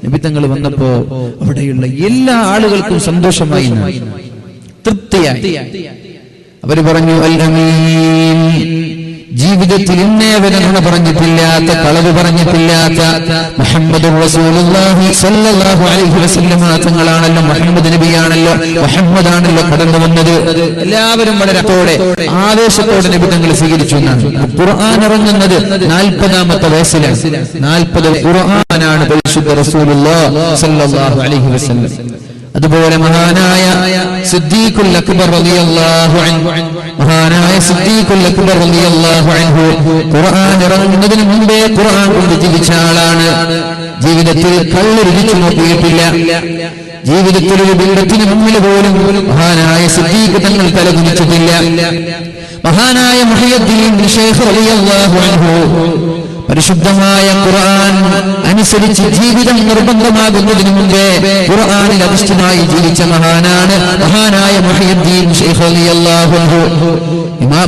നബി തങ്ങൾ വന്നപ്പോ അവിടെയുള്ള എല്ലാ ആളുകൾക്കും സന്തോഷമായി, തൃപ്തിയായി. അവര് പറഞ്ഞു, അൽ അമീൻ, ജീവിതത്തിൽ ഇന്നേവരെ നുണ പറഞ്ഞിട്ടില്ലാത്ത, കളവ് പറഞ്ഞിട്ടില്ലാത്ത മുഹമ്മദുർ റസൂലുള്ളാഹി സ്വല്ലല്ലാഹു അലൈഹി വസല്ലം തങ്ങളാണല്ലോ, മുഹമ്മദ് നബിയാണല്ലോ, മുഹമ്മദാണല്ലോ കടന്നു വന്നത്. എല്ലാവരും വളരെ ആവേശത്തോടെ നബി തങ്ങൾ സ്വീകരിച്ചു എന്നാണ്. ഖുർആൻ ഇറങ്ങുന്നത് 40-ാമത്തെ വയസ്സിലാണ്. 40 ഖുർആനാണ് പരിശുദ്ധ റസൂലുള്ളാഹി സ്വല്ലല്ലാഹു അലൈഹി വസല്ലം. അതുപോലെ മഹാനായ സിദ്ദീഖുൽ അക്ബർ റളിയല്ലാഹു അൻഹു, മഹാനായ സിദ്ദീഖുൽ അക്ബർ റളിയല്ലാഹു അൻഹു ഖുർആൻ ഇറങ്ങുന്നതിന് മുമ്പേ ഖുർആൻ കൊണ്ട് ജീവിച്ച ആളാണ്. ജീവിതത്തിൽ കള്ള് രുചിച്ചു നോക്കിയിട്ടില്ല. ജീവിതത്തിൽ ഒരു ബിംബത്തിന് മുന്നിൽ പോലും മഹാനായ സിദ്ദീഖ് തങ്ങൾ തലകുനിച്ചിട്ടില്ല. മഹാനായ മുഹയ്യിദ്ദീൻ ശൈഖ് റളിയല്ലാഹു അൻഹു പരിശുദ്ധമായ ഖുർആൻ അനുസരിച്ച് ജീവിതം നിർബന്ധമാകുന്നതിന് മുമ്പേ ഖുർആനിൽ അധിഷ്ഠിതമായി ജീവിച്ച മഹാനാണ് മഹാനായ മുഹയ്യിദ്ദീൻ ശൈഖ് റളിയല്ലാഹു അൻഹു.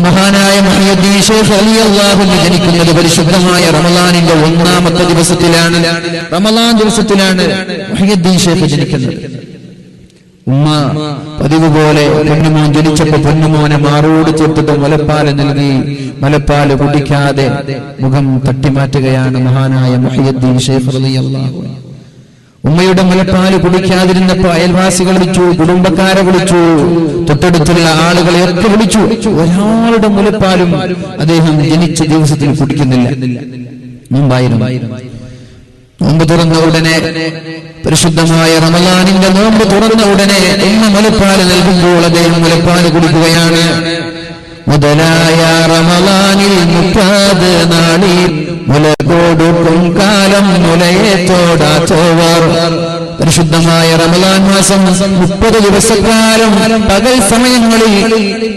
മഹാനായ മുഹയ്യിദ്ദീൻ ശൈഖ് റളിയല്ലാഹു അൻഹു ജനിക്കുന്നത് പരിശുദ്ധമായ റമളാനിന്റെ 1-ാമത്തെ ദിവസത്തിലാണ്. റമളാൻ ദിവസത്തിലാണ് മുഹയ്യിദ്ദീൻ ശൈഖ് ജനിക്കുന്നത്. ഉമ്മ പതിവ് പോലെ പൊന്നുമോൻ ജനിച്ചപ്പോ പൊന്നുമോനെ മാറോട് ചേർത്തിട്ട് മുലപ്പാല് നൽകി. മുലപ്പാല് കുടിക്കാതെ മുഖം തട്ടിമാറ്റുകയാണ് മഹാനായ മുഹയ്യിദ്ദീൻ ശൈഖ് റളിയല്ലാഹു അൻഹു. ഉമ്മയുടെ മുലപ്പാല് കുടിക്കാതിരുന്നപ്പോ അയൽവാസികൾ വിളിച്ചു, കുടുംബക്കാരെ വിളിച്ചു, തൊട്ടടുത്തുള്ള ആളുകളെ ഒക്കെ വിളിച്ചു. ഒരാളുടെ മുലപ്പാലും അദ്ദേഹം ജനിച്ച ദിവസത്തിൽ കുടിക്കുന്നില്ല. മുമ്പായിരുന്നു. നോമ്പ് തുറന്ന ഉടനെ, പരിശുദ്ധമായ റമളാനിന്റെ നോമ്പ് തുറന്ന ഉടനെ ഉമ്മ മുലപ്പാല് നൽകുമ്പോൾ അദ്ദേഹം മുലപ്പാല് കുടിക്കുകയാണ്. മുതലായ റമളാനിൽ 30 നാളിൽ മുല കൊടുക്കും കാലം മുലയെ തോടാത്തോവർ. പരിശുദ്ധമായ റമളാൻ മാസം 30 ദിവസക്കാലം പകൽ സമയങ്ങളിൽ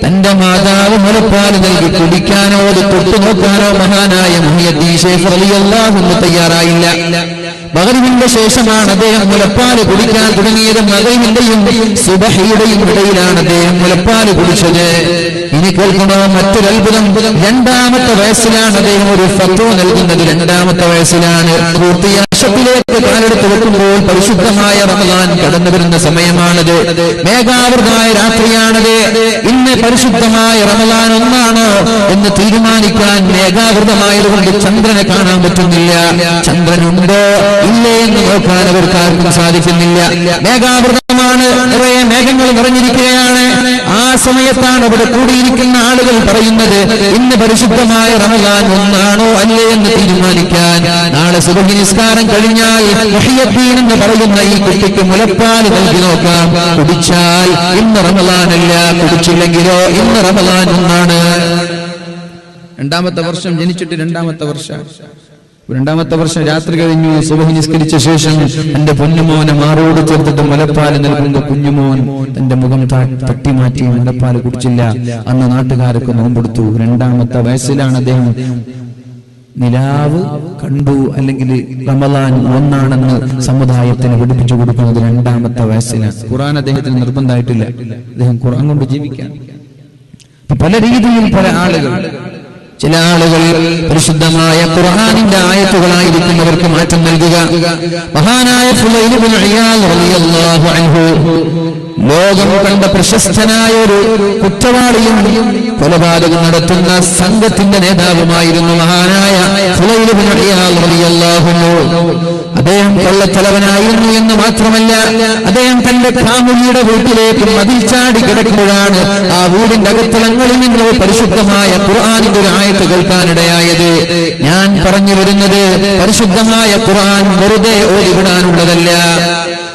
തന്റെ മാതാവ് മുലപ്പാല് നൽകി കുടിക്കാനോ അത് തൊട്ടു നോക്കാനോ മഹാനായ മുഹയ്യിദ്ദീൻ ശൈഖ് റളിയല്ലാഹു അൻഹു തയ്യാറായില്ല. മഗ്‌രിബിന്റെ ശേഷമാണ് അദ്ദേഹം മുലപ്പാല് കുടിക്കാൻ തുടങ്ങിയത്. മഗ്‌രിബിന്റെയും സുബഹിയുടെയും ഇടയിലാണ് അദ്ദേഹം മുലപ്പാല് കുടിച്ചത്. ഇനി കേൾക്കണോ മറ്റൊരു അത്ഭുതം? 2-ാമത്തെ വയസ്സിലാണ് അദ്ദേഹം ഒരു ഫത്വ നൽകുന്നത്. 2-ാമത്തെ വയസ്സിലാണ്. പൂർത്തിയാശത്തിലേക്ക് കാലെടുത്ത് വെക്കുമ്പോൾ പരിശുദ്ധമായ റമളാൻ കടന്നു വരുന്ന സമയമാണത്. മേഘാവൃതമായ രാത്രിയാണത്. ഇന്ന് പരിശുദ്ധമായ റമളാൻ ഒന്നാണോ എന്ന് തീരുമാനിക്കാൻ മേഘാവൃതമായതുകൊണ്ട് ചന്ദ്രനെ കാണാൻ പറ്റുന്നില്ല. ചന്ദ്രനുണ്ടോ ഇല്ലേ എന്ന് നോക്കാൻ അവർക്ക് ആർക്കും സാധിക്കുന്നില്ല. മേഘാവൃതമാണ്, നിറയെ മേഘങ്ങൾ നിറഞ്ഞിരിക്കുകയാണ്. ആ സമയത്താണ് അവിടെ കൂടിയിരിക്കുന്ന ആളുകൾ പറയുന്നത്, ഇന്ന് പരിശുദ്ധമായ റമളാൻ ഒന്നാണോ അല്ലേ എന്ന് തീരുമാനിക്കാൻ നാളെ സുബഹി നിസ്കാരം കഴിഞ്ഞാൽ മുഹയ്യിദ്ദീൻ എന്ന് പറയുന്ന ഈ കുട്ടിക്ക് മുലപ്പാൽ നൽകി നോക്കാം. കുടിച്ചാൽ ഇന്ന് റമളാനല്ല, കുടിച്ചില്ലെങ്കിലോ ഇന്ന് റമളാൻ ഒന്നാണ്. 2-ാമത്തെ വർഷം ജനിച്ചിട്ട് 2-ാമത്തെ വർഷം 2-ാമത്തെ വർഷം രാത്രി കഴിഞ്ഞു. സുബഹി നിസ്കരിച്ച ശേഷം എന്റെ പൊന്നുമോനെ മാറോട് ചേർത്തിട്ട് മുലപ്പാല് നൽകുന്ന കുഞ്ഞുമോൻ തന്റെ മുഖം തട്ടിമാറ്റി മുലപ്പാല് കുടിച്ചില്ല. അന്ന് നാട്ടുകാരൊക്കെ നോമ്പെടുത്തു. 2-ാമത്തെ വയസ്സിലാണ് അദ്ദേഹം നിലാവ് കണ്ടു, അല്ലെങ്കിൽ റമളാൻ ഒന്നാണെന്ന് സമുദായത്തിന് പഠിപ്പിച്ചു കൊടുക്കുന്നത് 2-ാമത്തെ വയസ്സിലാണ്. ഖുർആൻ അദ്ദേഹത്തിന് നിർബന്ധമായിട്ടില്ല. അദ്ദേഹം ഖുർആൻ കൊണ്ട് ജീവിക്കാൻ. പല രീതിയിൽ പല ആളുകൾ, ചില ആളുകൾ പരിശുദ്ധമായ ഖുർആനിന്റെ ആയത്തുകളായിരിക്കുന്നവർക്ക് മാറ്റം നൽകുക. മഹാനായ ഫുളൈൽ ഇബ്നു ഇയാദ് റളിയല്ലാഹു അൻഹു ലോകം കണ്ട പ്രശസ്തനായ ഒരു കുറ്റവാളിയും കൊലപാതകം നടത്തുന്ന സംഘത്തിന്റെ നേതാവുമായിരുന്നു മഹാനായ ഫുളൈൽ ഇബ്നു ഇയാദ് റളിയല്ലാഹു അൻഹു. അദ്ദേഹം കൊള്ളത്തലവനായിരുന്നു എന്ന് മാത്രമല്ല, അദ്ദേഹം തന്റെ കാമുകിയുടെ വീട്ടിലേക്ക് മതിൽ ചാടി കിടക്കുമ്പോഴാണ് ആ വീടിന്റെ അകത്തളങ്ങളിൽ നിന്ന് പരിശുദ്ധമായ ഖുർആനിന്റെ ഒരു ആയത്ത് കേൾക്കാനിടയായത്. ഞാൻ പറഞ്ഞു വരുന്നത്, പരിശുദ്ധമായ ഖുർആൻ വെറുതെ ഓതിവിടാനുള്ളതല്ല,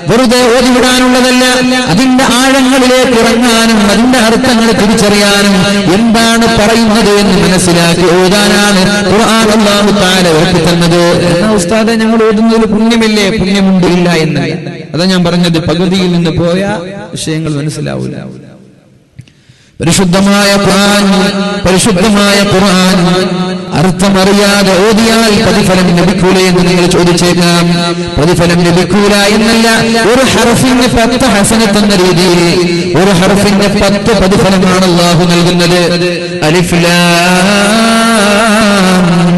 വെറുതെ ഓതിവിടാനുള്ളതല്ല. അതിന്റെ ആഴങ്ങളിലേക്ക് ഇറങ്ങാനും അതിന്റെ അർത്ഥങ്ങൾ തിരിച്ചറിയാനും എന്താണ് പറയുന്നത് എന്ന് മനസ്സിലാക്കി ഓതാനാണ് ഖുർആൻ അല്ലാഹു തആല ഏൽപ്പിക്കുന്നത്. ഉസ്താദെ, ഞങ്ങൾ ഓതുന്നതിൽ പുണ്യമില്ലേ? പുണ്യമുണ്ട്, ഇല്ല എന്ന്. അതാ ഞാൻ പറഞ്ഞത്, പകുതിയിൽ നിന്ന് പോയ വിഷയങ്ങൾ മനസ്സിലാവില്ല. പരിശുദ്ധമായ ഖുർആൻ, പരിശുദ്ധമായ ഖുർആൻ അർത്ഥമറിയാതെ ഓതിയാൽ പ്രതിഫലം ലഭിക്കൂലേ എന്ന് നിങ്ങൾ ചോദിച്ചേക്കാം. പ്രതിഫലം ലഭിക്കൂല എന്നല്ല, ഒരു ഹർഫിന് 10 ഹസനത്ത് എന്ന രീതിയിൽ ഒരു ഹർഫിന് 10 പ്രതിഫലമാണ് അല്ലാഹു നൽകുന്നത്. അലിഫ് ലാം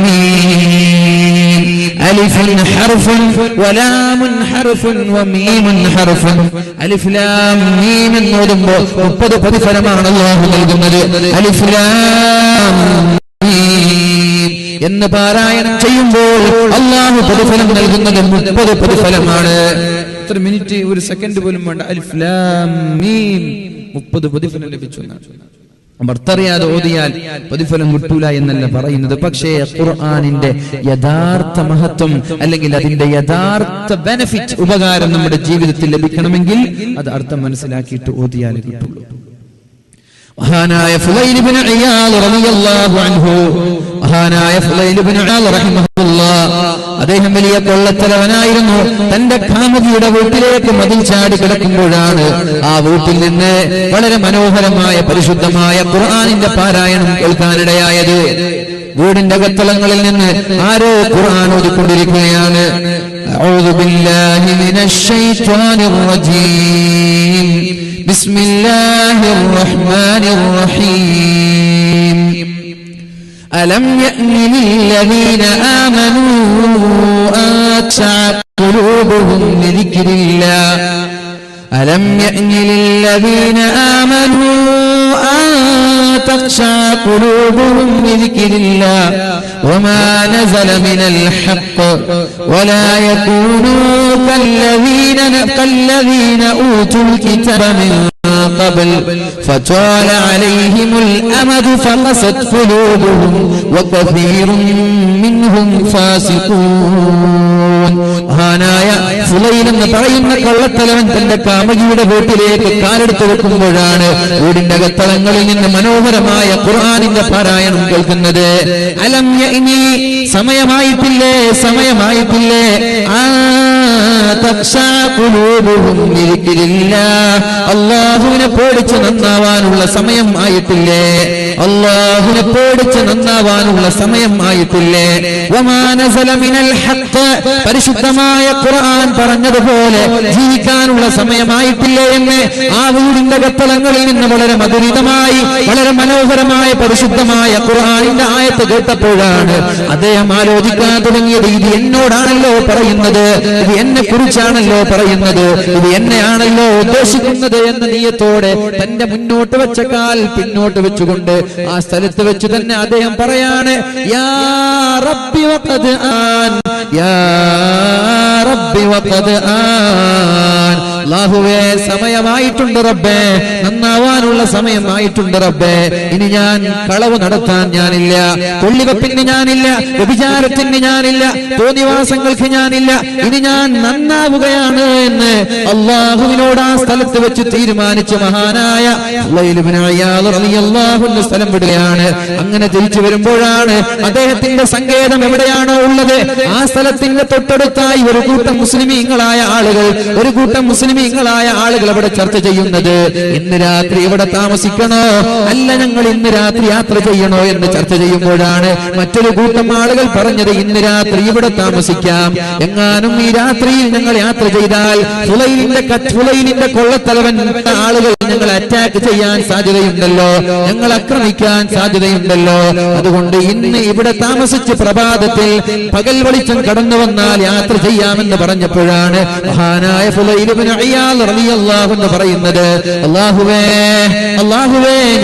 മീം അലിഫുൻ ഹർഫുൻ വലാമുൻ ഹർഫുൻ വമീമുൻ ഹർഫുൻ. അലിഫ് ലാം മീം എന്നോതുമ്പോൾ 30 പ്രതിഫലമാണ് അല്ലാഹു നൽകുന്നത്. അലിഫ് ലാം മീം എന്ന് പാരായണം ചെയ്യുമ്പോൾ അല്ലാഹു പ്രതിഫലം നൽകുന്നത് 30 പ്രതിഫലമാണ്. എത്ര മിനിറ്റ്, ഒരു സെക്കൻഡ് പോലും വേണ്ട. അലിഫ് ലാം മീം 30 പ്രതിഫലം ലഭിച്ചു. അർത്ഥറിയാതെ ഓതിയാൽ പ്രതിഫലം കിട്ടൂല എന്നല്ല പറയുന്നത്. പക്ഷേ ഖുർആനിന്റെ യഥാർത്ഥ മഹത്വം അല്ലെങ്കിൽ അതിന്റെ യഥാർത്ഥ ബെനിഫിറ്റ്, ഉപകാരം നമ്മുടെ ജീവിതത്തിൽ ലഭിക്കണമെങ്കിൽ അത് അർത്ഥം മനസ്സിലാക്കിയിട്ട് ഓതിയാലേ കിട്ടുള്ളൂ. മഹാനായ ഫുളൈൽ ഇബ്നു ഇയാദ് റളിയല്ലാഹു അൻഹു, മഹാനായ ഫുളൈൽ ഇബ്നു ഇയാദ് റഹിമഹുല്ലാഹ്, അദ്ദേഹം വലിയ കൊള്ളത്തലവനായിരുന്നു. തന്റെ കാമുകിയുടെ വീട്ടിലേക്ക് മതിൽ ചാടി കിടക്കുമ്പോഴാണ് ആ വീട്ടിൽ നിന്ന് വളരെ മനോഹരമായ പരിശുദ്ധമായ ഖുർആനിന്റെ പാരായണം കേൾക്കാനിടയായത്. വീടിന്റെ അകത്തളങ്ങളിൽ നിന്ന് ആരോ ഖുർആൻ ഓതിക്കൊണ്ടിരിക്കുകയാണ്. അഊദു ബില്ലാഹി മിനശ് ശൈത്വാനിർ റജീം. ബിസ്മില്ലാഹിർ റഹ്മാനിർ റഹീം. ألم يأن للذين آمنوا أن تخشع قلوبهم لذكر الله. ألم يأن للذين آمنوا أن تخشع قلوبهم لذكر الله وما نزل من الحق ولا يكونوا كالذين أوتوا الكتاب من قبل فطال عليهم الأمد فقست قلوبهم وكثير منهم فاسقون. മഹാനായ ഫുളൈൽ എന്ന് പറയുന്ന കള്ളത്തലവൻ തന്റെ കാമുകിയുടെ വീട്ടിലേക്ക് കാലെടുത്ത് വെക്കുമ്പോഴാണ് വീടിന്റെ അകത്തളങ്ങളിൽ നിന്ന് മനോഹരമായ ഖുർആനിന്റെ പാരായണം കേൾക്കുന്നത്. അലം യഅനി, സമയമായിട്ടില്ലേ, സമയമായിട്ടില്ലേ, അല്ലാഹുവിനെ പേടിച്ച് നന്നാവാനുള്ള സമയം ആയിട്ടില്ലേ, അല്ലാഹുവിനെ പേടിച്ച് നന്നാവാനുള്ള സമയം ആയിട്ടില്ലേ. വമാ നസല മിനൽ ഹഖ്, പരിശുദ്ധമായ ഖുർആൻ പറഞ്ഞതുപോലെ ജീവിക്കാനുള്ള സമയമായിട്ടില്ലേ എന്ന് ആ വീടിന്റെ അകത്തളങ്ങളിൽ നിന്ന് വളരെ മധുരിതമായി വളരെ മനോഹരമായ പരിശുദ്ധമായ ഖുർആനിന്റെ ആയത്ത് കേട്ടപ്പോഴാണ് അദ്ദേഹം ആലോചിക്കാൻ തുടങ്ങിയത്. ഇത് എന്നോടാണല്ലോ പറയുന്നത്, ഇത് എന്നെ കുറിച്ചാണല്ലോ പറയുന്നത്, ഇത് എന്നെയാണല്ലോ ഉദ്ദേശിക്കുന്നത് എന്ന നിയത്തോടെ തന്റെ മുന്നോട്ട് വെച്ച കാൽ പിന്നോട്ട് വെച്ചുകൊണ്ട് ആ സ്ഥലത്ത് വെച്ച് തന്നെ അദ്ദേഹം പറയാണ്, യാ റബ്ബി വഖദ് ആൻ, യാ റബ്ബി വഖദ് ആൻ. അല്ലാഹുവേ, സമയമായിട്ടുണ്ട് റബ്ബേ, നന്നാവാനുള്ള സമയമായിട്ടുണ്ട് റബ്ബേ. ഇനി ഞാൻ കളവ് നടത്താൻ ഞാനില്ല, കൊള്ളിവെപ്പിന് ഞാനില്ല, വ്യഭിചാരത്തിന് ഞാനില്ല, തോന്നിവാസങ്ങൾക്ക് ഞാനില്ല, ഇനി ഞാൻ നന്നാവുകയാണ് എന്ന് അല്ലാഹുവിനോട് ആ സ്ഥലത്ത് വെച്ച് തീരുമാനിച്ച മഹാനായ ഫുളൈൽ ഇബ്നു ഇയാദ് റളിയല്ലാഹു അൻഹു സ്ഥലം വിടുകയാണ്. അങ്ങനെ തിരിച്ചു വരുമ്പോഴാണ് അദ്ദേഹത്തിന്റെ സങ്കേതം എവിടെയാണോ ഉള്ളത് ആ സ്ഥലത്തിന്റെ തൊട്ടടുത്തായി ഒരു കൂട്ടം മുസ്ലിമീങ്ങളായ ആളുകൾ അവിടെ ചർച്ച ചെയ്യുന്നത്, ഇന്ന് രാത്രി ഇവിടെ താമസിക്കണോ അല്ല ഞങ്ങൾ ഇന്ന് രാത്രി യാത്ര ചെയ്യണോ എന്ന് ചർച്ച ചെയ്യുമ്പോഴാണ് മറ്റൊരു കൂട്ടം ആളുകൾ പറഞ്ഞത്, ഇന്ന് രാത്രി ഇവിടെ താമസിക്കാം, എങ്ങാനും ഈ രാത്രിയിൽ ഞങ്ങൾ യാത്ര ചെയ്താൽ ഫുളൈലിന്റെ കൊള്ളത്തലവൻ ആളുകൾ ഞങ്ങൾ അറ്റാക്ക് ചെയ്യാൻ സാധ്യതയുണ്ടല്ലോ, ഞങ്ങൾ ആക്രമിക്കാൻ സാധ്യതയുണ്ടല്ലോ, അതുകൊണ്ട് ഇന്ന് ഇവിടെ താമസിച്ച് പ്രഭാതത്തിൽ പകൽ വെളിച്ചം കടന്നു വന്നാൽ യാത്ര ചെയ്യാമെന്ന് പറഞ്ഞപ്പോഴാണ് മഹാനായ ഫുളൈൽ ഇബ്നു ഇയാദ് റളിയല്ലാഹു അൻഹു പറയുന്നത്, അല്ലാഹുവേ,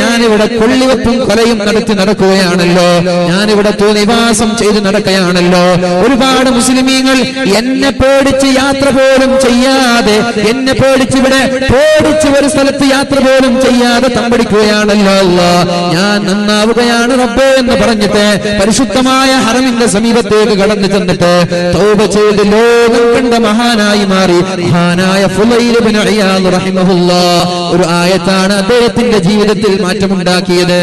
ഞാനിവിടെ കൊള്ളിവെപ്പും കൊലയും നടക്കുകയാണല്ലോ, ഞാനിവിടെ തോന്നിവാസം ചെയ്ത് നടക്കുകയാണല്ലോ. ഒരുപാട് മുസ്ലിമീങ്ങൾ എന്നെ പേടിച്ച് യാത്ര പോലും ചെയ്യാതെ, എന്നെ പേടിച്ച് ഒരു സ്ഥലത്ത് യാത്ര പോലും ചെയ്യാതെ തമ്പടിക്കുകയാണല്ലോ. അല്ലാഹ്, ഞാൻ നന്നാവുകയാണ് റബ്ബേ എന്ന് പറഞ്ഞിട്ട് പരിശുദ്ധമായ ഹറമിന്റെ സമീപത്തേക്ക് കടന്നു ചെന്നിട്ട് തൗബ ചെയ്ത് ലോകം കണ്ട മഹാനായി മാറി മഹാനായ ഫുളൈൽ ഇബ്നു ഇയാദ് റഹിമഹുല്ലാഹ്. ഒരു ആയത്താണ് അദ്ദേഹത്തിന്റെ ജീവിതത്തിൽ മാറ്റമുണ്ടാക്കിയത്.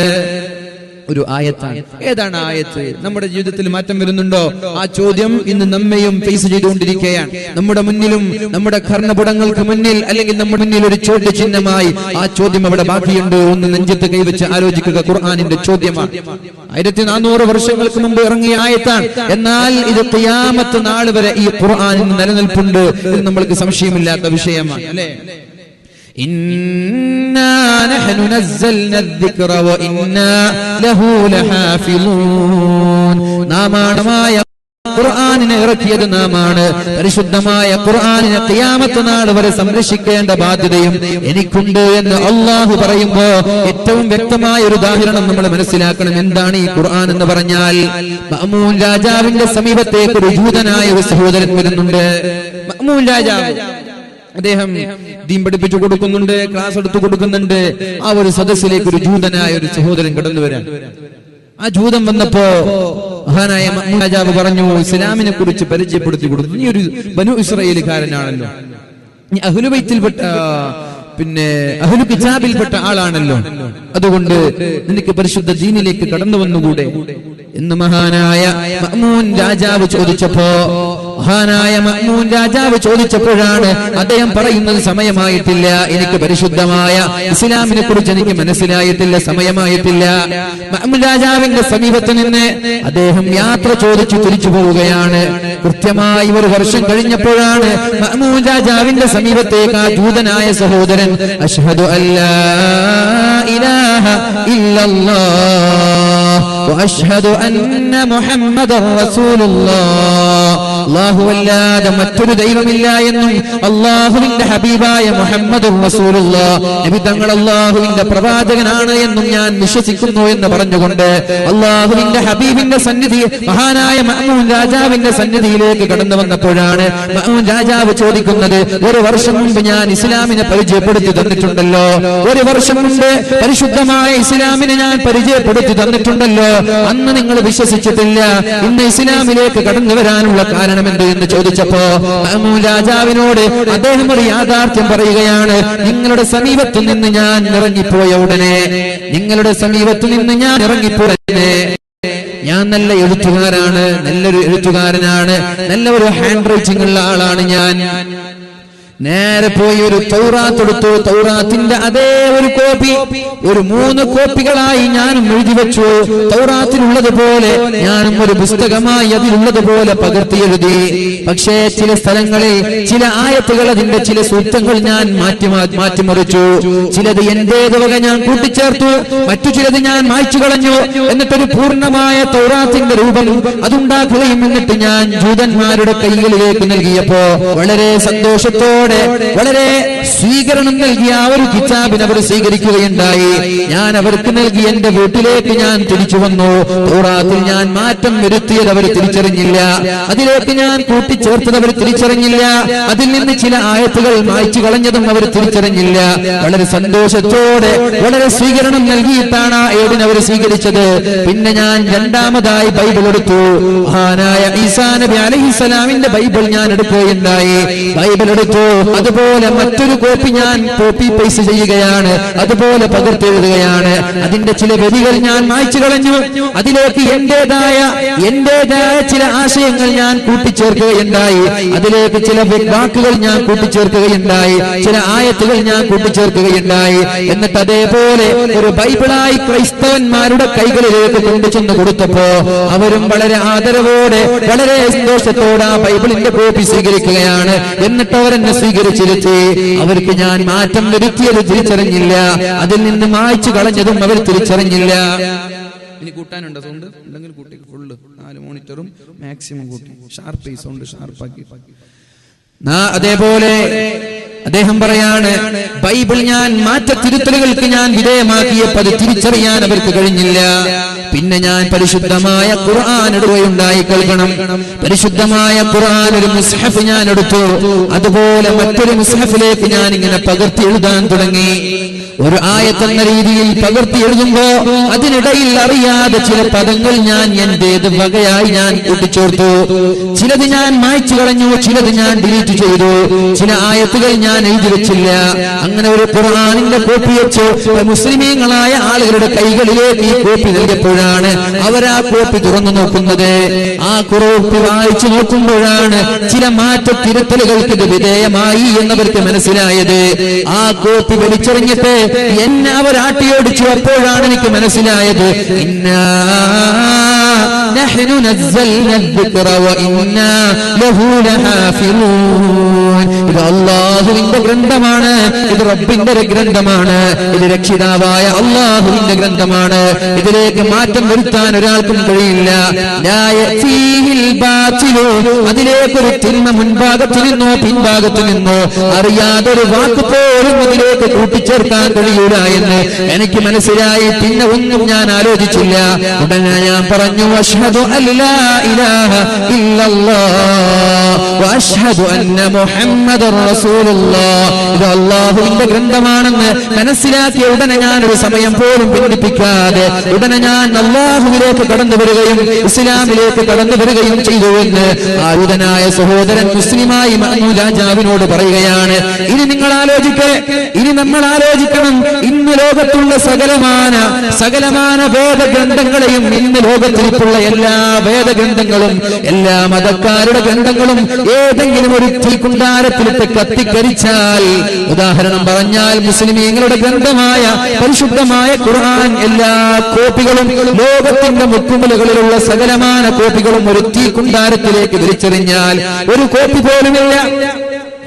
ഒരു ആയത്താണ്. ഏതാണ് ആയത്ത്? നമ്മുടെ ജീവിതത്തിൽ മാറ്റം വരുന്നുണ്ടോ? ആ ചോദ്യം ഇന്ന് നമ്മയും ഫേസ് ചെയ്തുകൊണ്ടിരിക്കുകയാണ്. നമ്മുടെ മുന്നിലും നമ്മുടെ കർണപുടങ്ങൾക്ക് മുന്നിൽ അല്ലെങ്കിൽ നമ്മുടെ മുന്നിൽ ഒരു ചോദ്യചിഹ്നമായി ആ ചോദ്യം അവിടെ ബാക്കിയുണ്ട്. ഒന്ന് നെഞ്ചത്ത് കൈവച്ച് ആലോചിക്കുക. ഖുർആനിന്റെ ചോദ്യമാണ്. 1400 വർഷങ്ങൾക്ക് മുമ്പ് ഇറങ്ങിയ ആയത്താണ്. എന്നാൽ ഇത് ഖിയാമത്ത് നാൾ വരെ ഈ ഖുർആനിന് നിലനിൽപ്പുണ്ട്. ഇത് നമ്മൾക്ക് സംശയമില്ലാത്ത വിഷയമാണ്, അല്ലേ? ഇന്നാ നഹ്നു നസ്സൽനാ الذിക്റ വഇന്നാ ലഹു ലഹാഫിളൂൻ. നാമായ ഖുർആനിനെ ഇറക്കിയത് നാമാണ്. പരിശുദ്ധമായ ഖുർആനിനെ ഖിയാമത്ത് നാൾ വരെ സംരക്ഷിക്കേണ്ട ബാധ്യതയും എനിക്കുണ്ട് എന്ന് അല്ലാഹു പറയുമ്പോ ഏറ്റവും വ്യക്തമായ ഒരു ഉദാഹരണം നമ്മൾ മനസ്സിലാക്കണം. എന്താണ് ഈ ഖുർആൻ എന്ന് പറഞ്ഞാൽ? മഅ്മൂൻ രാജാവിന്റെ സമീപത്തേക്ക് ഒരു ജൂതനായ ഒരു സഹോദരൻ വരുന്നുണ്ട്. മഅ്മൂൻ രാജാവ് അദ്ദേഹം ദീൻ പഠിപ്പിച്ചു കൊടുക്കുന്നുണ്ട്, ക്ലാസ് എടുത്തു കൊടുക്കുന്നുണ്ട്. ആ ഒരു സദസ്സിലേക്ക് ഒരു ജൂതനായ ഒരു സഹോദരൻ കടന്നു വരാൻ. ആ ജൂതൻ വന്നപ്പോ മഹാനായ മഅ്മൂൻ രാജാവ് പറഞ്ഞു, ഇസ്ലാമിനെ കുറിച്ച് പരിചയപ്പെടുത്തി കൊടുത്തു. നീ ഒരു ബനു ഇസ്രായേലുകാരനാണല്ലോ, നീ അഹ്ലു ബൈത്തിൽപ്പെട്ട അഹ്ലു കിതാബിൽപ്പെട്ട ആളാണല്ലോ, അതുകൊണ്ട് നിനക്ക് പരിശുദ്ധ ദീനിലേക്ക് കടന്നു വന്നുകൂടെ എന്ന് മഹാനായ മഅ്മൂൻ രാജാവ് ചോദിച്ചപ്പോഴാണ് അദ്ദേഹം പറയുന്നത്, സമയമായിട്ടില്ല, എനിക്ക് പരിശുദ്ധമായ ഇസ്ലാമിനെ കുറിച്ച് എനിക്ക് മനസ്സിലായിട്ടില്ല, സമയമായിട്ടില്ല. മഅ്മൂൻ രാജാവിന്റെ സമീപത്ത് നിന്ന് അദ്ദേഹം യാത്ര ചോദിച്ചു തിരിച്ചു പോവുകയാണ്. കൃത്യമായി ഒരു വർഷം കഴിഞ്ഞപ്പോഴാണ് മഅ്മൂൻ രാജാവിന്റെ സമീപത്തേക്ക് ആ ജൂതനായ സഹോദരൻ അശ്ഹദു അല്ലാ ഇലാഹ ഇല്ലല്ലാഹ് വഅശ്ഹദു അന്ന മുഹമ്മദർ റസൂലുള്ളാഹ്, അല്ലാഹുവല്ലാതെ മറ്റൊരു ദൈവമില്ല എന്നും അല്ലാഹുവിന്റെ ഹബീബായ മുഹമ്മദുർ റസൂലുള്ളാഹ് നബി തങ്ങൾ അല്ലാഹുവിന്റെ പ്രവാചകനാണ് എന്നും ഞാൻ വിശ്വസിക്കുന്നു എന്ന് പറഞ്ഞുകൊണ്ട് അല്ലാഹുവിന്റെ ഹബീബിന്റെ സന്നിധി മഹാനായ മഅ്മൂൻ രാജാവിന്റെ സന്നിധിയിലേക്ക് കടന്നു വന്നപ്പോഴാണ് മഅ്മൂൻ രാജാവ് ചോദിക്കുന്നത്, ഒരു വർഷം മുമ്പ് ഞാൻ ഇസ്ലാമിനെ പരിചയപ്പെടുത്തി തന്നിട്ടുണ്ടല്ലോ, ഒരു വർഷം മുമ്പ് പരിശുദ്ധമായ ഇസ്ലാമിനെ ഞാൻ പരിചയപ്പെടുത്തി തന്നിട്ടുണ്ടല്ലോ, അന്ന് നിങ്ങൾ വിശ്വസിച്ചിട്ടില്ല, ഇന്ന് ഇസ്ലാമിലേക്ക് കടന്നു വരാനുള്ള കാരണം എന്ത് എന്ന് ചോദിച്ചപ്പോ മഅ്മൂൻ രാജാവിനോട് അദ്ദേഹം ഒരു യാഥാർത്ഥ്യം പറയുകയാണ്. നിങ്ങളുടെ സമീപത്തു നിന്ന് ഞാൻ ഇറങ്ങിപ്പോയ ഉടനെ ഞാൻ നല്ല എഴുത്തുകാരനാണ്, നല്ല ഒരു ഹാൻഡ് റൈറ്റിംഗ് ഉള്ള ആളാണ്. ഞാൻ നേരെ പോയി ഒരു തൗറാത്ത് എടുത്തു. തൗറാത്തിന്റെ അതേ ഒരു കോപ്പി, ഒരു 3 കോപ്പികളായി ഞാനും എഴുതി വെച്ചു. തൗറാത്തിലുള്ളതുപോലെ ഞാനും ഒരു പുസ്തകമായി അതിലുള്ളതുപോലെ പകർത്തി എഴുതി. പക്ഷേ ചില സ്ഥലങ്ങളിൽ ചില ആയത്തുകൾ, അതിന്റെ ചില സൂക്തങ്ങൾ ഞാൻ മാറ്റിമറിച്ചു. ചിലത് എന്റേത് വക ഞാൻ കൂട്ടിച്ചേർത്തു, മറ്റു ചിലത് ഞാൻ മായ്ച്ചു കളഞ്ഞു. എന്നിട്ടൊരു പൂർണ്ണമായ തൗറാത്തിന്റെ രൂപം അതുണ്ടാക്കുകയും എന്നിട്ട് ഞാൻ ജൂതന്മാരുടെ കൈകളിലേക്ക് നൽകിയപ്പോ വളരെ സന്തോഷത്തോടെ, വളരെ സ്വീകരണം നൽകിയ ആ ഒരു കിതാബിനെ അവർ സ്വീകരിക്കുകയുണ്ടായി. ഞാൻ അവർക്ക് നൽകി എന്റെ വീട്ടിലേക്ക് ഞാൻ തിരിച്ചു വന്നു. തൗറാത്തിൽ ഞാൻ മാറ്റം വരുത്തിയത് അവർ തിരിച്ചറിഞ്ഞില്ല, അതിലേക്ക് ഞാൻ കൂട്ടിച്ചേർത്തത് അവർ തിരിച്ചറിഞ്ഞില്ല, അതിൽ നിന്ന് ചില ആയത്തുകൾ മായ്ച്ചു കളഞ്ഞതും അവർ തിരിച്ചറിഞ്ഞില്ല. വളരെ സന്തോഷത്തോടെ, വളരെ സ്വീകരണം നൽകിയിട്ടാണ് ആ ഏടിനെ അവർ സ്വീകരിച്ചത്. പിന്നെ ഞാൻ രണ്ടാമതായി ബൈബിൾ എടുത്തു. മഹാനായ ഈസാ നബി അലൈഹിസ്സലാമിന്റെ ബൈബിൾ ഞാൻ എടുക്കുകയുണ്ടായി. ബൈബിൾ എടുത്തു, അതുപോലെ മറ്റൊരു കോപ്പി ഞാൻ കോപ്പി പേസ്റ്റ് ചെയ്യുകയാണ്, അതുപോലെ പകർത്തെഴുതുകയാണ്. അതിന്റെ ചില വരികൾ ഞാൻ മായ്ച്ചു കളഞ്ഞു, അതിലേക്ക് എന്റേതായ ചില ആശയങ്ങൾ ഞാൻ കൂട്ടിച്ചേർക്കുകയുണ്ടായി, അതിലേക്ക് ചില വാക്കുകൾ ഞാൻ കൂട്ടിച്ചേർക്കുകയുണ്ടായി, ചില ആയത്തുകൾ ഞാൻ കൂട്ടിച്ചേർക്കുകയുണ്ടായി. എന്നിട്ട് അതേപോലെ ഒരു ബൈബിളായി ക്രൈസ്തവന്മാരുടെ കൈകളിലേക്ക് കൊണ്ടുചെന്ന് കൊടുത്തപ്പോ അവരും വളരെ ആദരവോടെ, വളരെ സന്തോഷത്തോടെ ആ ബൈബിളിന്റെ കോപ്പി സ്വീകരിക്കുകയാണ്. എന്നിട്ട് അവരെന്നെ സ്വീകരിച്ചിരുത്തി. അവർക്ക് ഞാൻ മാറ്റം വരുത്തിയത് തിരിച്ചറിഞ്ഞില്ല, അതിൽ നിന്ന് മായ്ച്ചു കളഞ്ഞതും അവർ തിരിച്ചറിഞ്ഞില്ല. ഇനി കൂട്ടാനുണ്ടോ? സൗണ്ട് ഉണ്ടെങ്കിൽ കൂട്ടി, ഫുള്ള് 4 മോണിറ്ററും മാക്സിമം കൂട്ടി, ഷാർപ്പ് സൗണ്ട് ഷാർപ്പാക്കി. അതേപോലെ അദ്ദേഹം പറയാണ്, ബൈബിൾ ഞാൻ തിരുത്തലുകൾക്ക് ഞാൻ വിധേയമാക്കിയപ്പോൾ അത് തിരിച്ചറിയാൻ അവർക്ക് കഴിഞ്ഞില്ല. പിന്നെ ഞാൻ പരിശുദ്ധമായ ഖുർആൻ എടുക്കുകയുണ്ടായി. കേൾക്കണം, പരിശുദ്ധമായ ഖുർആൻ ഒരു മുസ്ഹഫ് ഞാൻ എടുത്തു. അതുപോലെ മറ്റൊരു മുസ്ഹഫിലേക്ക് ഞാൻ ഇങ്ങനെ പകർത്തി എഴുതാൻ തുടങ്ങി. ഒരു ആയത്തെന്ന രീതിയിൽ പകർത്തി എഴുതുമ്പോ അതിനിടയിൽ അറിയാതെ ചില പദങ്ങൾ ഞാൻ എന്റേത് വകയായി ഞാൻ കൂട്ടിച്ചേർത്തു. ചിലത് ഞാൻ മായ്ച്ചു കളഞ്ഞു, ചിലത് ഞാൻ ഡിലീറ്റ് ചെയ്തു, ചില ആയത്തുകൾ ഞാൻ എഴുതി വെച്ചില്ല. അങ്ങനെ ഒരു ഖുർആനിന്റെ കോപ്പി വെച്ച് മുസ്ലിമീങ്ങളായ ആളുകളുടെ കൈകളിലേക്ക് ഈ കോപ്പി നൽകിയപ്പോഴാണ് അവരാ കോപ്പി തുറന്നു നോക്കുന്നത്. ആ കോപ്പി വായിച്ചു നോക്കുമ്പോഴാണ് ചില തിരുത്തലുകൾക്ക് ഇത് വിധേയമായി എന്നവർക്ക് മനസ്സിലായത്. ആ കോപ്പി വലിച്ചെറിഞ്ഞിട്ട് എന്നെ അവർ ആട്ടിയോടിച്ചു. അപ്പോഴാണ് എനിക്ക് മനസ്സിലായത്, ഇന്നാ നഹ്നു നസ്സൽനാ الذിക്റ വഇന്നാ ലഹു ലഹാഫിളൂൻ. ഇത് അല്ലാഹു അള്ളാഹുവിന്റെ ഗ്രന്ഥമാണ്, ഇത് റബ്ബിന്റെ ഗ്രന്ഥമാണ്, ഇത് രക്ഷിതാവായ അള്ളാഹുവിന്റെ ഗ്രന്ഥമാണ്. ഇതിലേക്ക് മാറ്റം വരുത്താൻ ഒരാൾക്കും കഴിയില്ല. അതിലേക്കൊരു തിന്മ മുൻഭാഗത്തു നിന്നോ പിൻഭാഗത്തു നിന്നോ അറിയാതൊരു വാക്ക് പോലും അതിലേക്ക് കൂട്ടിച്ചേർക്കാൻ കഴിയൂല എന്ന് എനിക്ക് മനസ്സിലായി. പിന്നെ ഒന്നും ഞാൻ ആലോചിച്ചില്ല. ഉടനെ ഞാൻ പറഞ്ഞു, അശ്ഹദു അല്ലാ ഇലാഹ ഇല്ലല്ലാഹ് വഅശ്ഹദു അന്ന മുഹമ്മദർ റസൂലുള്ളാഹ്. ഇത് അല്ലാഹുവിന്റെ ഗ്രന്ഥമാണെന്ന് മനസ്സിലാക്കിയ ഉടനെ ഞാൻ ഒരു സമയം പോലും പിന്തിപ്പിക്കാതെ ഉടനെ ഞാൻ അല്ലാഹുവിലേക്ക് കടന്നു വരികയും ഇസ്ലാമിലേക്ക് കടന്നു വരികയും ചെയ്തു എന്ന് ആരുതനായ സഹോദരൻ മുസ്ലിമായി മഅ്മൂദ് രാജാവിനോട് പറയുകയാണ്. ഇനി നിങ്ങൾ ആലോചിക്കേ, ഇനി നമ്മൾ ആലോചിക്കണം. ഇന്ന് ലോകത്തുള്ള സകലമാന വേദഗ്രന്ഥങ്ങളെയും, ഇന്ന് ലോകത്തിലുള്ള എല്ലാ വേദഗ്രന്ഥങ്ങളും എല്ലാ മതക്കാരുടെ ഗ്രന്ഥങ്ങളും ഏതെങ്കിലും ഒരു തീക്കുണ്ടാരത്തിലിട്ട് കത്തിക്കരിച്ചാൽ, ഉദാഹരണം പറഞ്ഞാൽ മുസ്ലിമീങ്ങളുടെ ഗ്രന്ഥമായ പരിശുദ്ധമായ ഖുർആൻ എല്ലാ കോപ്പികളും, ലോകത്തിന്റെ മുക്കുമുലകളിലുള്ള സകലമാന കോപ്പികളും ഒരു തീക്കുണ്ടാരത്തിലേക്ക് വലിച്ചെറിഞ്ഞാൽ ഒരു കോപ്പി പോലുമില്ല,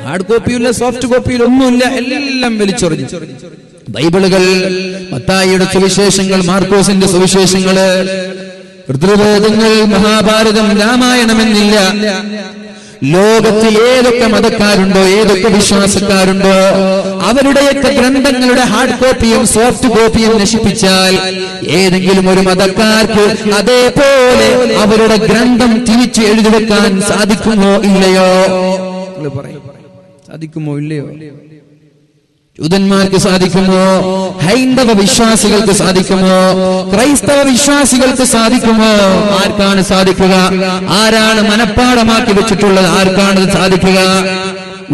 ഹാർഡ് കോപ്പിയില്ല, സോഫ്റ്റ് കോപ്പിയിലൊന്നുമില്ല, എല്ലാം വലിച്ചെറിഞ്ഞു. ബൈബിളുകൾ, മത്തായിയുടെ സുവിശേഷങ്ങൾ, മാർക്കോസിന്റെ സുവിശേഷങ്ങള്, ഋതുവേദങ്ങൾ, മഹാഭാരതം, രാമായണമെന്നില്ല. ലോകത്ത് ഏതൊക്കെ മതക്കാരുണ്ടോ, ഏതൊക്കെ വിശ്വാസക്കാരുണ്ടോ, അവരുടെയൊക്കെ ഗ്രന്ഥങ്ങളുടെ ഹാർഡ് കോപ്പിയും സോഫ്റ്റ് കോപ്പിയും നശിപ്പിച്ചാൽ ഏതെങ്കിലും ഒരു മതക്കാർക്ക് അതേപോലെ അവരുടെ ഗ്രന്ഥം തിരിച്ചു എഴുതി വെക്കാൻ സാധിക്കുമോ ഇല്ലയോ? സാധിക്കുമോ ഇല്ലയോ? ജൂതന്മാർക്ക് സാധിക്കുമോ? ഹൈന്ദവ വിശ്വാസികൾക്ക് സാധിക്കുമോ? ക്രൈസ്തവ വിശ്വാസികൾക്ക് സാധിക്കുമോ? ആർക്കാണ് സാധിക്കുക? ആരാണ് മനഃപ്പാഠമാക്കി വെച്ചിട്ടുള്ളത്? ആർക്കാണ് സാധിക്കുക?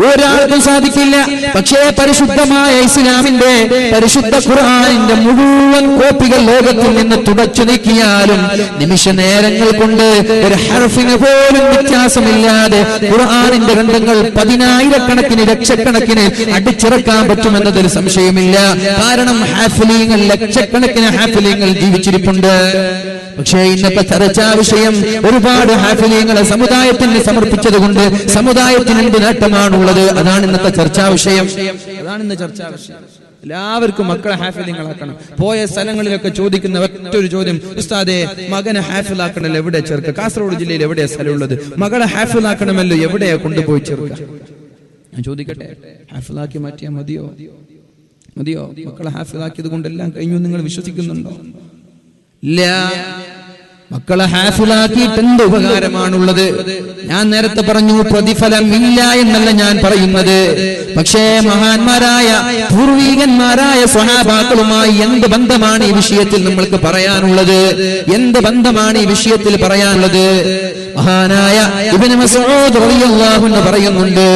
ഒരാൾക്കും സാധിക്കില്ല. പക്ഷേ പരിശുദ്ധമായ ഇസ്ലാമിന്റെ പരിശുദ്ധ ഖുർആനിന്റെ മുഴുവൻ കോപ്പികൾ ലോകത്തിൽ നിന്ന് തുടച്ചു നീക്കിയാലും നിമിഷ നേരങ്ങൾ കൊണ്ട് ഒരു ഹർഫിന് പോലും വ്യത്യാസമില്ലാതെ ഖുർആനിന്റെ ഗ്രന്ഥങ്ങൾ പതിനായിരക്കണക്കിന് ലക്ഷക്കണക്കിന് അടിച്ചിറക്കാൻ പറ്റുമെന്നതിൽ സംശയമില്ല. കാരണം ഹാഫിലീങ്ങൾ, ലക്ഷക്കണക്കിന് ഹാഫിലീങ്ങൾ ജീവിച്ചിരിപ്പുണ്ട്. പക്ഷേ ഇന്നത്തെ ചർച്ചാ വിഷയം ഒരുപാട് ഹാഫിലീങ്ങളെ സമുദായത്തിന് സമർപ്പിച്ചത് കൊണ്ട് സമുദായത്തിന് എന്ത് നേട്ടമാണുള്ളത്? അതാണ് ഇന്നത്തെ ചർച്ചാ വിഷയം. അതാണ് ഇന്ന് ചർച്ചാ വിഷയം. എല്ലാവർക്കും മക്കളെ ഹാഫിലിങ്ങളാക്കണം. പോയ സ്ഥലങ്ങളിലൊക്കെ ചോദിക്കുന്ന ഒറ്റൊരു ചോദ്യം, ഉസ്താദേ മകനെ ഹാഫിലാക്കണല്ലോ, എവിടെ ചേർക്കുക? കാസർഗോഡ് ജില്ലയിൽ എവിടെയാ സ്ഥലമുള്ളത്? മകളെ ഹാഫിലാക്കണമല്ലോ, എവിടെയാ കൊണ്ടുപോയി ചേർക്കുക? ഞാൻ ചോദിക്കട്ടെ, ഹാഫിലാക്കി മാറ്റിയാൽ മതിയോ? മക്കളെ ഹാഫിലാക്കിയത് കൊണ്ടെല്ലാം കഴിഞ്ഞു നിങ്ങൾ വിശ്വസിക്കുന്നുണ്ടോ? ഇല്ല. മക്കളെ ഹാഫിലാക്കിയിട്ട് എന്ത് ഉപകാരമാണുള്ളത്? ഞാൻ നേരത്തെ പറഞ്ഞു, പ്രതിഫലം ഇല്ല എന്നല്ല ഞാൻ പറയുന്നത്. പക്ഷേ മഹാന്മാരായ പൂർവീകന്മാരായ സ്വഹാബാക്കളുമായി എന്ത് ബന്ധമാണ് ഈ വിഷയത്തിൽ നമ്മൾക്ക് പറയാനുള്ളത്? എന്ത് ബന്ധമാണ് ഈ വിഷയത്തിൽ പറയാനുള്ളത്? മഹാനായ ഇബ്നു മസ്ഊദ് റളിയല്ലാഹു അൻഹു പറയുന്നുണ്ട്,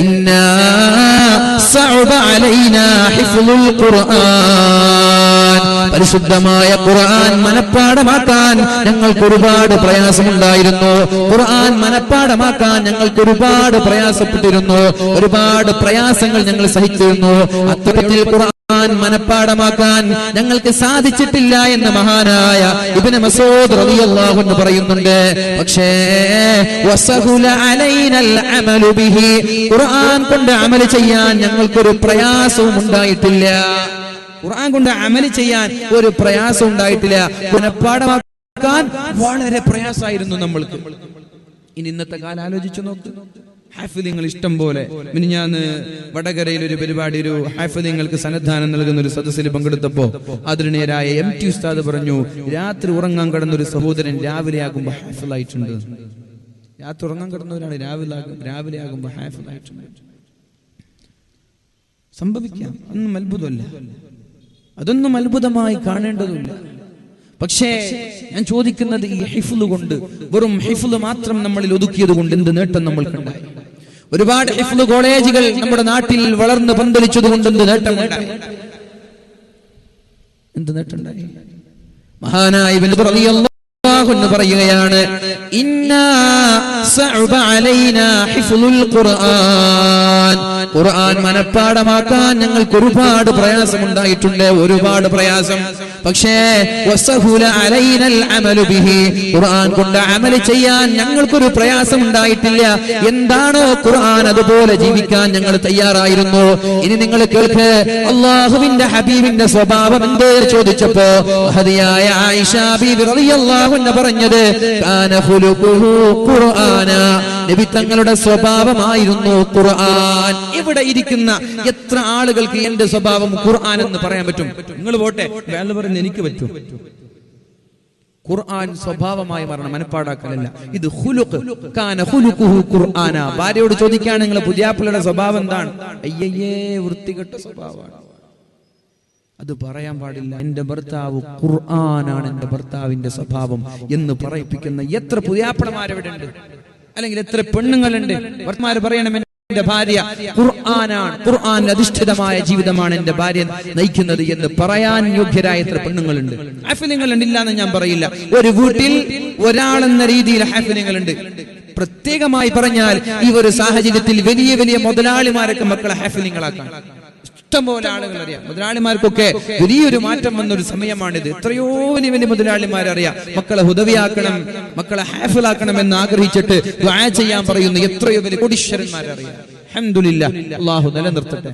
ഇന്നാ സഅബ അലൈനാ ഹിഫ്ളുൽ ഖുർആൻ. പരിശുദ്ധമായ ഖുർആൻ മനഃപ്പാഠമാക്കാൻ ഞങ്ങൾക്ക് ഒരുപാട് പ്രയാസമുണ്ടായിരുന്നു. ഖുർആൻ മനഃപ്പാഠമാക്കാൻ ഞങ്ങൾക്ക് ഒരുപാട് പ്രയാസപ്പെട്ടിരുന്നു. ഒരുപാട് പ്രയാസങ്ങൾ ഞങ്ങൾ സഹിച്ചിരുന്നു. അത്തരത്തിൽ ഖുർആൻ മനഃപ്പാഠമാക്കാൻ ഞങ്ങൾക്ക് സാധിച്ചിട്ടില്ല എന്ന് മഹാനായ ഇബ്നു മസ്ഊദ് റളിയല്ലാഹു അൻഹു പറയുന്നുണ്ട്. പക്ഷേ വസഹുല അലൈനൽ അമലു ബിഹി, ഖുർആൻ കൊണ്ട് അമൽ ചെയ്യാൻ ഞങ്ങൾക്കൊരു പ്രയാസവും ഉണ്ടായിട്ടില്ല. ഖുർആൻ കൊണ്ട് അമൽ ചെയ്യാൻ ഒരു പ്രയാസം ഉണ്ടായിട്ടില്ല. മനഃപ്പാഠമാക്കാൻ വളരെ പ്രയാസമായിരുന്നു നമ്മൾക്ക്. ഇനി ഇന്നത്തെ കാലം ആലോചിച്ചു നോക്ക്. ഹാഫിലിങ്ങൾ ഇഷ്ടം പോലെ. മിനിഞ്ഞാന്ന് വടകരയിൽ ഒരു പരിപാടി, ഒരു ഹാഫിലിങ്ങൾക്ക് സന്നദ്ധാനം നൽകുന്ന ഒരു സദസ്സിൽ പങ്കെടുത്തപ്പോ ആദരണീയരായ MT ഉസ്താദ് പറഞ്ഞു, രാത്രി ഉറങ്ങാൻ കിടന്നൊരു സഹോദരൻ രാവിലെ ആകുമ്പോ ഹാഫിലായിട്ടുണ്ട്. രാത്രി ഉറങ്ങാൻ കിടന്നവരാണ് രാവിലെ ആകുമ്പോ ഹാഫിലായിട്ടുണ്ട്. സംഭവിക്കാം, ഒന്നും അത്ഭുതമല്ല, അതൊന്നും അത്ഭുതമായി കാണേണ്ടതില്ല. പക്ഷേ ഞാൻ ചോദിക്കുന്നത്, ഈ ഹിഫ്ള് കൊണ്ട്, വെറും ഹിഫ്ള് മാത്രം നമ്മളിൽ ഒതുക്കിയത് കൊണ്ട് എന്ത് നേട്ടം നമ്മൾക്കുണ്ടായി? ഒരുപാട് ഹിഫ്ള് കോളേജുകൾ നമ്മുടെ നാട്ടിൽ വളർന്ന് പന്തലിച്ചത് കൊണ്ട് എന്ത് നേട്ടമുണ്ടായി? എന്ത് നേട്ടമുണ്ടായി? മഹാനായ ഇബ്നു റളിയല്ലാഹു അൻഹു പറയുകയാണ്, ഇന്നാ സഅബ അലൈനാ ഹിഫ്ളുൽ ഖുർആൻ. ഖുർആൻ മനഃപ്പാഠമാക്കാൻ ഞങ്ങൾക്ക് ഒരുപാട് പ്രയാസമുണ്ടായിട്ടുണ്ട്, ഒരുപാട് പ്രയാസം. പക്ഷേ വസഹുല അലൈനൽ അമലു ബിഹി, ഖുർആൻ കൊണ്ട് അമൽ ചെയ്യാൻ ഞങ്ങൾക്കൊരു പ്രയാസം ഉണ്ടായിട്ടില്ല. എന്താണോ ഖുർആൻ അതുപോലെ ജീവിക്കാൻ ഞങ്ങൾ തയ്യാറായിരുന്നു. ഇനി നിങ്ങൾ കേൾക്ക്, അല്ലാഹുവിന്റെ ഹബീബിന്റെ സ്വഭാവം എന്തേ ചോദിച്ചപ്പോ മഹദിയായ ആയിഷ ബീവി റളിയല്ലാഹു അൻഹ പറഞ്ഞത് കാന ഖുലുഖുഹു ഖുർആന, നബി തങ്ങളുടെ സ്വഭാവമായിരുന്നു ഖുർആൻ. ഇവിടെ ഇരിക്കുന്ന എത്ര ആളുകൾക്ക് എന്റെ സ്വഭാവം ഖുർആൻ എന്ന് പറയാൻ പറ്റും? നിങ്ങൾ പോട്ടെ, വേറെ പറയുന്നത് എനിക്ക് പറ്റും. ഖുർആൻ സ്വഭാവമായി മാറണം, മനഃപ്പാടാക്കലല്ല. ഇത് ഖുലുഖ്, കാന ഖുലുഖുഹു ഖുർആന. ഭാര്യയോട് ചോദിക്കുകയാണ്, നിങ്ങളെ പുതിയാപ്പിളയുടെ സ്വഭാവം എന്താണ്? അയ്യയ്യേ, വൃത്തികെട്ട സ്വഭാവമാണ്. അത് പറയാൻ പാടില്ല. എന്റെ ഭർത്താവ് ഖുർആനാണ്, എന്റെ ഭർത്താവിന്റെ സ്വഭാവം എന്ന് പറയിപ്പിക്കുന്ന എത്ര പുതിയാപ്പിളമാരെവിടെ ഉണ്ട്? അല്ലെങ്കിൽ എത്ര പെണ്ണുങ്ങളുണ്ട്? ഭർത്താവ് പറയണം, എന്റെ ഭാര്യ ഖുർആനാണ്, ഖുർആൻ അധിഷ്ഠിതമായ ജീവിതമാണ് എന്റെ ഭാര്യ നയിക്കുന്നത് എന്ന് പറയാൻ യോഗ്യരായ എത്ര പെണ്ണുങ്ങളുണ്ട്? ഹാഫിലുകളുണ്ട്, ഇല്ലാന്ന് ഞാൻ പറയില്ല. ഒരു വീട്ടിൽ ഒരാളെന്ന രീതിയിൽ ഹാഫിലുകളുണ്ട്. പ്രത്യേകമായി പറഞ്ഞാൽ ഈ ഒരു സാഹചര്യത്തിൽ വലിയ വലിയ മുതലാളിമാരൊക്കെ മക്കളെ ഹാഫിലുകളാക്കാൻ ഇഷ്ടംപോലെ ആളുകൾ അറിയാം. മുതലാളിമാർക്കൊക്കെ വലിയൊരു മാറ്റം വന്നൊരു സമയമാണിത്. എത്രയോ വലിയ വലിയ മുതലാളിമാരറിയാം മക്കളെ ഹുദവിയാക്കണം, മക്കളെ ഹാഫിലാക്കണം എന്ന് ആഗ്രഹിച്ചിട്ട് ദുആ ചെയ്യാൻ പറയുന്ന എത്രയോ വലിയ കോടീശ്വരന്മാരറിയാം. അൽഹംദുലില്ലാഹ്, അല്ലാഹു നിലനിർത്തട്ടെ.